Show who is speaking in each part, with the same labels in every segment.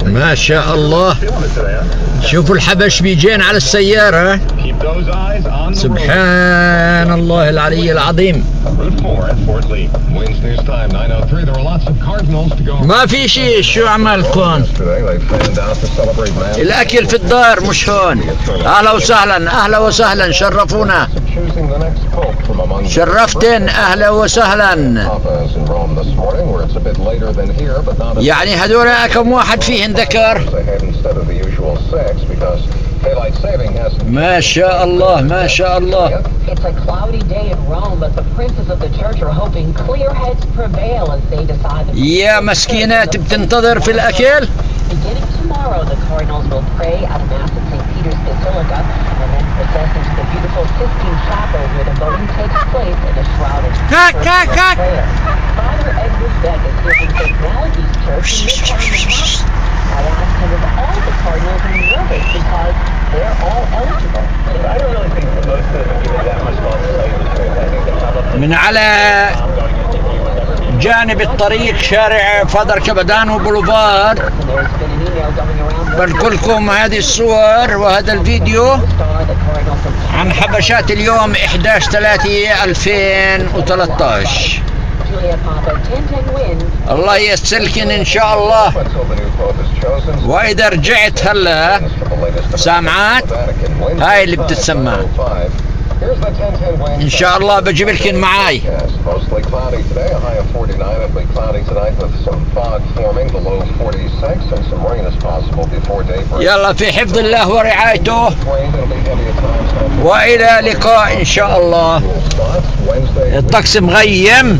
Speaker 1: ما شاء الله. شوفوا الحبش بيجين على السيارة. سبحان الله العلي العظيم. ما في شيء. شو عملكم؟ الأكل في الدار مش هون. أهلا وسهلا أهلا وسهلا. شرفونا. شرفتن. أهلا وسهلا. يعني هذول كم واحد فيهن ذكر؟ ما شاء الله ما شاء الله. يا مسكينات بتنتظر في الأكل. كاك كاك كاك. من على جانب الطريق شارع فادر كبدان وبولوفار بنقلكم هذه الصور وهذا الفيديو عن حبشات اليوم 11/3/2013. الله يسلكن ان شاء الله. واذا رجعت هلا سامعات هاي اللي بتتسمع ان شاء الله بجيب لكن معاي. يلا في حفظ الله ورعايته والى لقاء ان شاء الله. الطقس مغيم.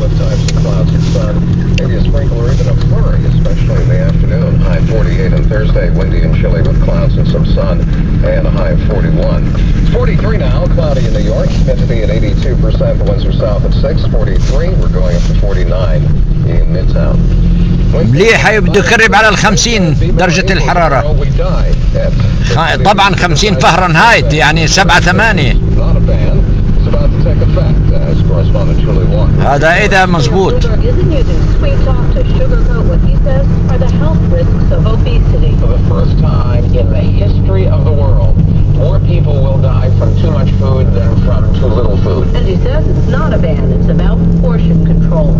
Speaker 1: Especially in the afternoon, high 48 on Thursday, windy and chilly with clouds and some sun, and a high of 41. It's 43 now, cloudy in New York, humidity at 82%, the winds are south at 6, 43, we're going up to 49 in Midtown. مليح. يبدو يقرب على 50 درجة الحرارة. طبعا 50 فهرنهايت يعني 7-8. هذا إذا مزبوط.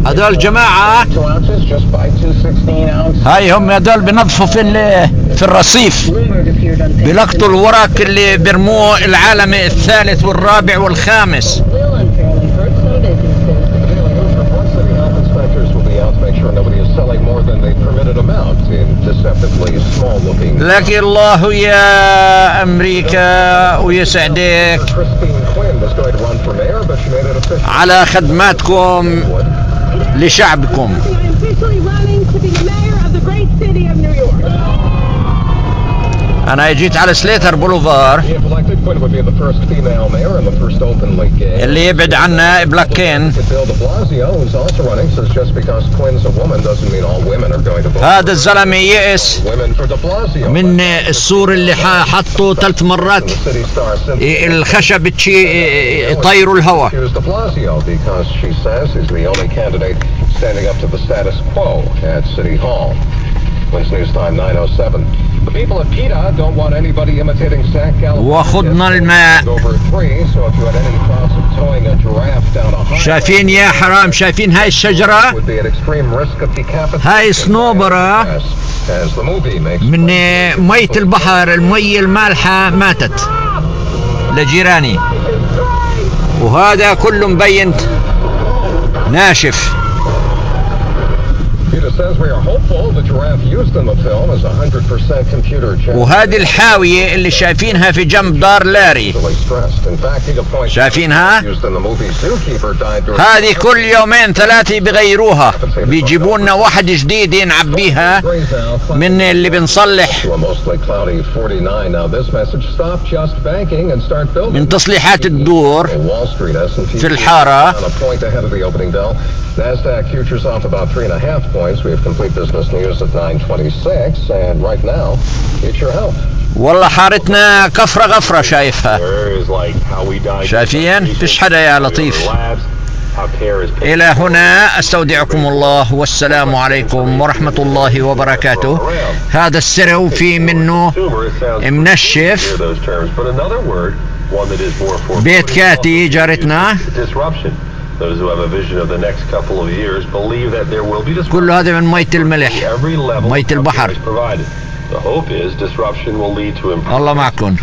Speaker 1: هذول جماعة هاي هم هذول بنظفوا في الرصيف. بلقطوا الورق اللي برموه العالم الثالث والرابع والخامس. لكن الله يا أمريكا ويسعدك على خدماتكم لشعبكم. أنا جيت على سليتر بولوفار اللي يبعد عنا بلاكين. هذا الزلمة يئس من السور اللي حطوا 3 مرات الخشب يطيروا الهواء. وخضنا الماء. شايفين يا حرام؟ شايفين هاي الشجرة؟ هاي صنوبرة من مية البحر. المية المالحة ماتت لجيراني، وهذا كله مبين ناشف. وهذه الحاوية اللي شايفينها في جنب دار لاري، شايفينها؟ هذه كل 2-3 بغيروها، بيجيبوا لنا واحد جديد نعبيها من اللي بنصلح من تصليحات الدور في الحارة. NASDAQ futures off about 3.5 points. We have complete business news at 9:26, and right now, it's your health. والله حارتنا كفرة غفرة. شايفها؟ شايفين؟ فيش حدا يا لطيف.
Speaker 2: إلى هنا أستودعكم الله، والسلام عليكم ورحمة الله وبركاته. هذا السرو في منه منشف، بيت كاتي جارتنا، كل هذا من مية الملح، مية البحر. الله معكم.